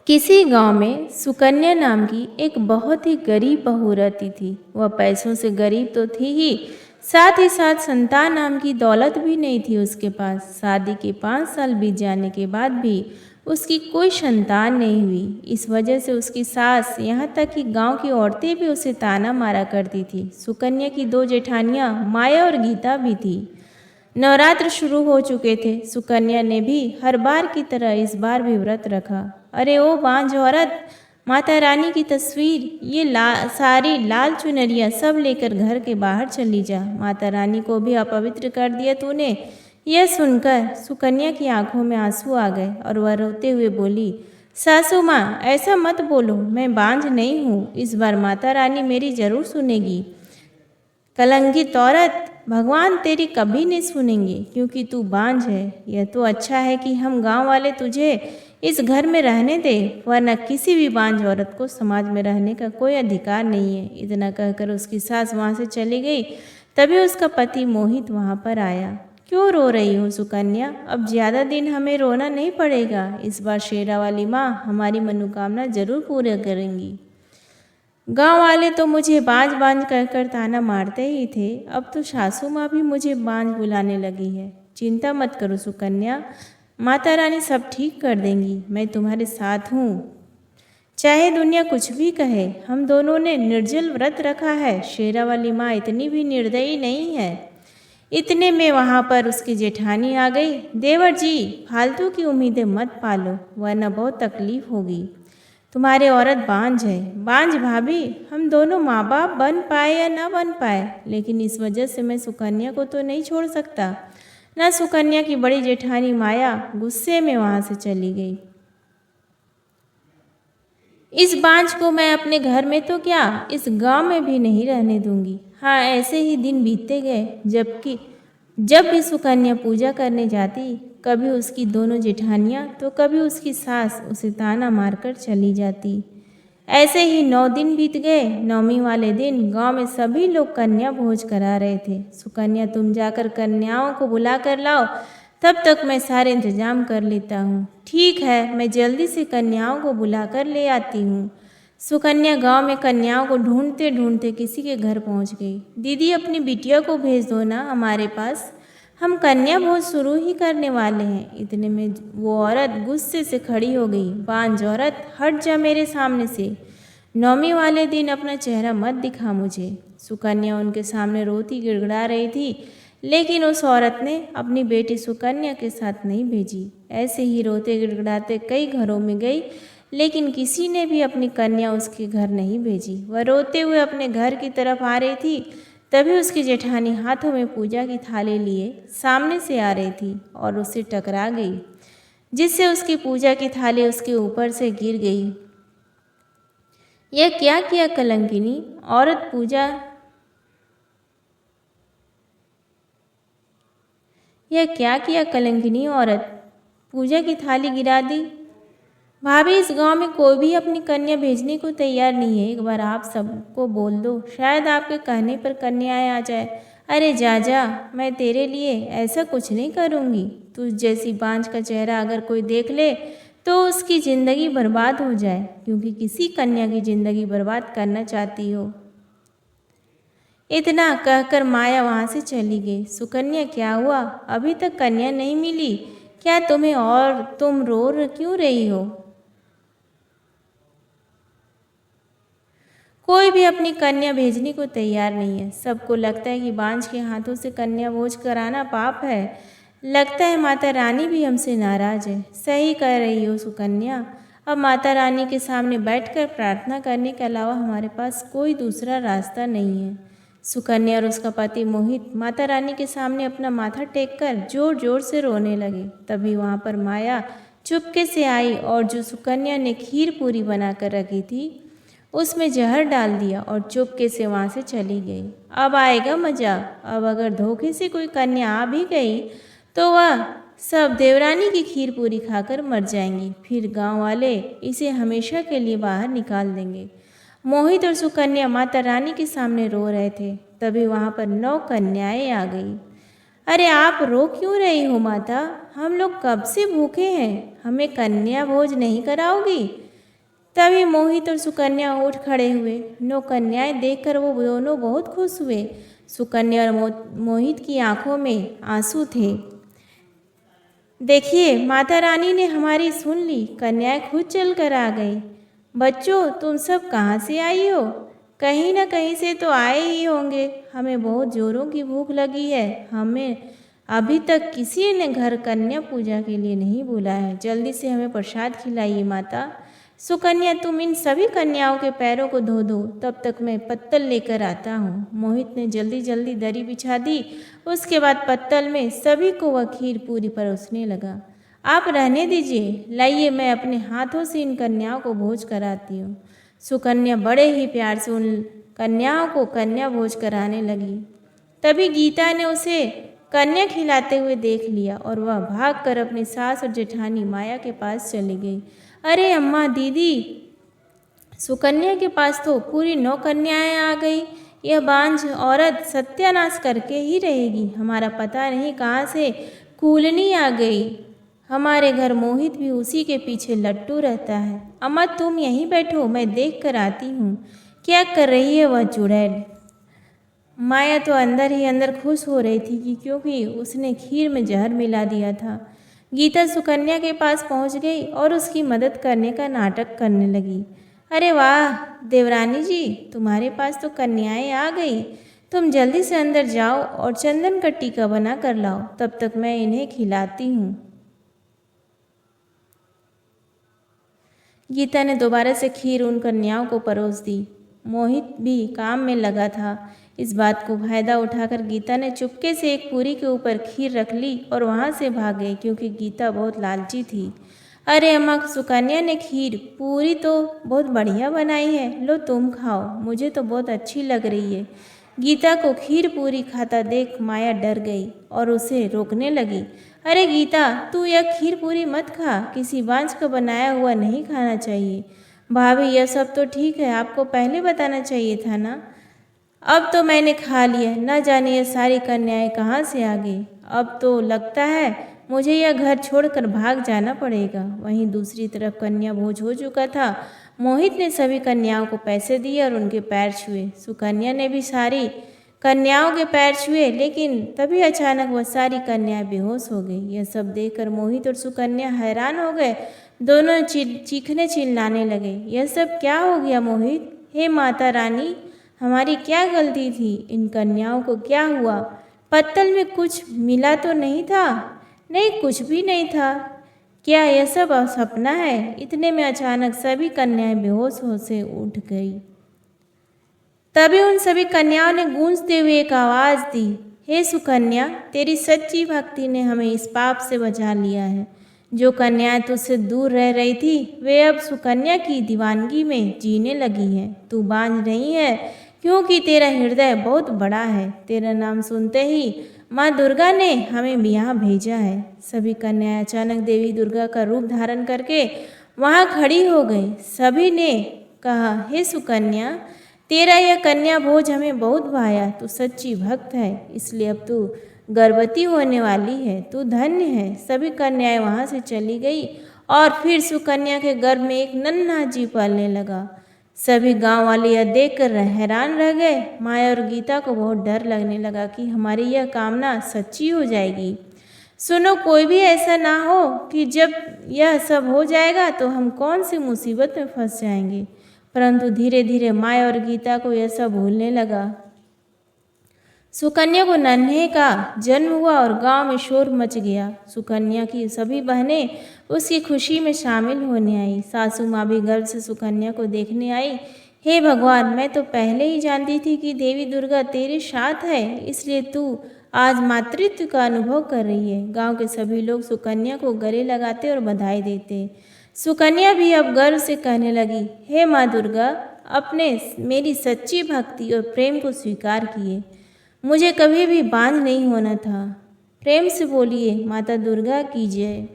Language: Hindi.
किसी गांव में सुकन्या नाम की एक बहुत ही गरीब बहू रहती थी। वह पैसों से गरीब तो थी ही साथ संतान नाम की दौलत भी नहीं थी उसके पास। शादी के 5 साल बीत जाने के बाद भी उसकी कोई संतान नहीं हुई। इस वजह से उसकी सास, यहाँ तक कि गांव की औरतें भी उसे ताना मारा करती थी। सुकन्या की 2 जेठानियां माया और गीता भी थी। नवरात्र शुरू हो चुके थे। सुकन्या ने भी हर बार की तरह इस बार भी व्रत रखा। अरे ओ बांझ औरत, माता रानी की तस्वीर, ये सारी लाल चुनरिया सब लेकर घर के बाहर चली जा। माता रानी को भी अपवित्र कर दिया तूने। यह सुनकर सुकन्या की आंखों में आंसू आ गए और वह रोते हुए बोली, सासू माँ, ऐसा मत बोलो, मैं बांझ नहीं हूँ। इस बार माता रानी मेरी जरूर सुनेगी। कलंकित औरत, भगवान तेरी कभी नहीं सुनेंगे क्योंकि तू बांझ है। यह तो अच्छा है कि हम गांव वाले तुझे इस घर में रहने दे, वरना किसी भी बांझ औरत को समाज में रहने का कोई अधिकार नहीं है। इतना कहकर उसकी सास वहाँ से चली गई। तभी उसका पति मोहित वहाँ पर आया। क्यों रो रही हो सुकन्या? अब ज़्यादा दिन हमें रोना नहीं पड़ेगा। इस बार शेरा वाली माँ हमारी मनोकामना जरूर पूरा करेंगी। गांव वाले तो मुझे बांझ बांझ कहकर ताना मारते ही थे, अब तो सासू माँ भी मुझे बांझ बुलाने लगी है। चिंता मत करो सुकन्या, माता रानी सब ठीक कर देंगी। मैं तुम्हारे साथ हूँ, चाहे दुनिया कुछ भी कहे। हम दोनों ने निर्जल व्रत रखा है। शेरा वाली माँ इतनी भी निर्दयी नहीं है। इतने में वहाँ पर उसकी जेठानी आ गई। देवर जी, फालतू की उम्मीदें मत पालो, वरना बहुत तकलीफ होगी। तुम्हारी औरत बांझ है। बांझ भाभी, हम दोनों माँ बाप बन पाए या ना बन पाए, लेकिन इस वजह से मैं सुकन्या को तो नहीं छोड़ सकता ना। सुकन्या की बड़ी जेठानी माया गुस्से में वहां से चली गई। इस बांझ को मैं अपने घर में तो क्या, इस गांव में भी नहीं रहने दूंगी। हाँ, ऐसे ही दिन बीतते गए। जब भी सुकन्या पूजा करने जाती, कभी उसकी दोनों जेठानियाँ तो कभी उसकी सास उसे ताना मारकर चली जाती। ऐसे ही 9 दिन बीत गए। 9वीं वाले दिन गांव में सभी लोग कन्या भोज करा रहे थे। सुकन्या, तुम जाकर कन्याओं को बुला कर लाओ, तब तक मैं सारे इंतजाम कर लेता हूँ। ठीक है, मैं जल्दी से कन्याओं को बुला कर ले आती हूँ। सुकन्या गांव में कन्याओं को ढूंढते ढूंढते किसी के घर पहुंच गई। दीदी, अपनी बिटिया को भेज दो ना हमारे पास, हम कन्या भोज शुरू ही करने वाले हैं। इतने में वो औरत गुस्से से खड़ी हो गई। बांझ औरत, हट जा मेरे सामने से। 9वीं वाले दिन अपना चेहरा मत दिखा मुझे। सुकन्या उनके सामने रोती गिड़गिड़ा रही थी, लेकिन उस औरत ने अपनी बेटी सुकन्या के साथ नहीं भेजी। ऐसे ही रोते गिड़गिड़ाते कई घरों में गई, लेकिन किसी ने भी अपनी कन्या उसके घर नहीं भेजी। वह रोते हुए अपने घर की तरफ आ रही थी, तभी उसकी जेठानी हाथों में पूजा की थाली लिए सामने से आ रही थी और उससे टकरा गई, जिससे उसकी पूजा की थाली उसके ऊपर से गिर गई। यह क्या किया कलंकिनी औरत? पूजा की थाली गिरा दी। भाभी, इस गांव में कोई भी अपनी कन्या भेजने को तैयार नहीं है। एक बार आप सबको बोल दो, शायद आपके कहने पर कन्याएं आ जाए। अरे जा जा, मैं तेरे लिए ऐसा कुछ नहीं करूँगी। तुझ जैसी बांझ का चेहरा अगर कोई देख ले तो उसकी ज़िंदगी बर्बाद हो जाए, क्योंकि किसी कन्या की ज़िंदगी बर्बाद करना चाहती हो। इतना कहकर माया वहाँ से चली गई। सुकन्या, क्या हुआ? अभी तक कन्या नहीं मिली क्या तुम्हें? और तुम क्यों रही हो? कोई भी अपनी कन्या भेजने को तैयार नहीं है। सबको लगता है कि बांझ के हाथों से कन्या भोज कराना पाप है। लगता है माता रानी भी हमसे नाराज है। सही कह रही हो सुकन्या, अब माता रानी के सामने बैठकर प्रार्थना करने के अलावा हमारे पास कोई दूसरा रास्ता नहीं है। सुकन्या और उसका पति मोहित माता रानी के सामने अपना माथा टेककर जोर जोर से रोने लगे। तभी वहाँ पर माया चुपके से आई और जो सुकन्या ने खीर पूरी बनाकर रखी थी उसमें जहर डाल दिया और चुपके से वहाँ से चली गई। अब आएगा मजा। अब अगर धोखे से कोई कन्या आ भी गई तो वह सब देवरानी की खीर पूरी खाकर मर जाएंगी। फिर गांव वाले इसे हमेशा के लिए बाहर निकाल देंगे। मोहित और सुकन्या माता रानी के सामने रो रहे थे। तभी वहाँ पर 9 कन्याएं आ गई। अरे आप रो क्यों रही हो माता? हम लोग कब से भूखे हैं, हमें कन्या भोज नहीं कराओगी? तभी मोहित और सुकन्या उठ खड़े हुए। 9 कन्याएं देखकर वो दोनों बहुत खुश हुए। सुकन्या और मोहित की आंखों में आंसू थे। देखिए, माता रानी ने हमारी सुन ली, कन्याएं खुद चल कर आ गई। बच्चों, तुम सब कहाँ से आई हो? कहीं ना कहीं से तो आए ही होंगे। हमें बहुत जोरों की भूख लगी है। हमें अभी तक किसी ने घर कन्या पूजा के लिए नहीं बुलाया है। जल्दी से हमें प्रसाद खिलाइए माता। सुकन्या, तुम इन सभी कन्याओं के पैरों को धो दो, तब तक मैं पत्तल लेकर आता हूँ। मोहित ने जल्दी जल्दी दरी बिछा दी। उसके बाद पत्तल में सभी को वह खीर पूरी परोसने लगा। आप रहने दीजिए, लाइए मैं अपने हाथों से इन कन्याओं को भोज कराती हूँ। सुकन्या बड़े ही प्यार से उन कन्याओं को कन्या भोज कराने लगी। तभी गीता ने उसे कन्या खिलाते हुए देख लिया और वह भागकर अपनी सास और जेठानी माया के पास चली गई। अरे अम्मा, दीदी, सुकन्या के पास तो पूरी 9 कन्याएं आ गई। यह बांझ औरत सत्यानाश करके ही रहेगी। हमारा पता नहीं कहाँ से कूलनी आ गई। हमारे घर मोहित भी उसी के पीछे लट्टू रहता है। अम्मा, तुम यहीं बैठो, मैं देख कर आती हूँ क्या कर रही है वह चुड़ैल। माया तो अंदर ही अंदर खुश हो रही थी कि क्योंकि उसने खीर में जहर मिला दिया था। गीता सुकन्या के पास पहुंच गई और उसकी मदद करने का नाटक करने लगी। अरे वाह देवरानी जी, तुम्हारे पास तो कन्याएं आ गई। तुम जल्दी से अंदर जाओ और चंदन का टीका बना कर लाओ, तब तक मैं इन्हें खिलाती हूँ। गीता ने दोबारा से खीर उन कन्याओं को परोस दी। मोहित भी काम में लगा था। इस बात को फायदा उठाकर गीता ने चुपके से एक पूरी के ऊपर खीर रख ली और वहाँ से भाग गई, क्योंकि गीता बहुत लालची थी। अरे अम्मा, सुकन्या ने खीर पूरी तो बहुत बढ़िया बनाई है, लो तुम खाओ, मुझे तो बहुत अच्छी लग रही है। गीता को खीर पूरी खाता देख माया डर गई और उसे रोकने लगी। अरे गीता, तू यह खीर पूरी मत खा, किसी बांझ का बनाया हुआ नहीं खाना चाहिए। भाभी, यह सब तो ठीक है, आपको पहले बताना चाहिए था ना। अब तो मैंने खा लिया, न जाने ये सारी कन्याएं कहाँ से आ गई। अब तो लगता है मुझे यह घर छोड़कर भाग जाना पड़ेगा। वहीं दूसरी तरफ कन्या भोज हो चुका था। मोहित ने सभी कन्याओं को पैसे दिए और उनके पैर छुए। सुकन्या ने भी सारी कन्याओं के पैर छुए, लेकिन तभी अचानक वह सारी कन्याएं बेहोश हो गई। यह सब देखकर मोहित और सुकन्या हैरान हो गए। दोनों चीखने चिल्लाने लगे। यह सब क्या हो गया मोहित? हे माता रानी, हमारी क्या गलती थी? इन कन्याओं को क्या हुआ? पत्तल में कुछ मिला तो नहीं था? नहीं, कुछ भी नहीं था। क्या यह सब सपना है? इतने में अचानक सभी कन्याएं बेहोश हो से उठ गई। तभी उन सभी कन्याओं ने गूंजते हुए एक आवाज दी, हे सुकन्या, तेरी सच्ची भक्ति ने हमें इस पाप से बचा लिया है। जो कन्याएं तुझसे दूर रह रही थी, वे अब सुकन्या की दीवानगी में जीने लगी हैं। तू बांझ नहीं है, क्योंकि तेरा हृदय बहुत बड़ा है। तेरा नाम सुनते ही माँ दुर्गा ने हमें यहाँ भेजा है। सभी कन्याएं अचानक देवी दुर्गा का रूप धारण करके वहाँ खड़ी हो गई। सभी ने कहा, हे सुकन्या, तेरा यह कन्या भोज हमें बहुत भाया। तू सच्ची भक्त है, इसलिए अब तू गर्भवती होने वाली है। तू धन्य है। सभी कन्याएं वहाँ से चली गई और फिर सुकन्या के गर्भ में एक नन्हा जीव पलने लगा। सभी गांव वाले यह देखकर हैरान रह गए। माया और गीता को बहुत डर लगने लगा कि हमारी यह कामना सच्ची हो जाएगी। सुनो, कोई भी ऐसा ना हो कि जब यह सब हो जाएगा तो हम कौन सी मुसीबत में फंस जाएंगे। परंतु धीरे धीरे माया और गीता को यह सब भूलने लगा। सुकन्या को नन्हे का जन्म हुआ और गांव में शोर मच गया। सुकन्या की सभी बहनें उसकी खुशी में शामिल होने आई। सासू माँ भी गर्व से सुकन्या को देखने आई। हे भगवान, मैं तो पहले ही जानती थी कि देवी दुर्गा तेरे साथ है, इसलिए तू आज मातृत्व का अनुभव कर रही है। गांव के सभी लोग सुकन्या को गले लगाते और बधाई देते। सुकन्या भी अब गर्व से कहने लगी, हे माँ दुर्गा, अपने मेरी सच्ची भक्ति और प्रेम को स्वीकार किए। मुझे कभी भी बांझ नहीं होना था। प्रेम से बोलिए, माता दुर्गा की जय।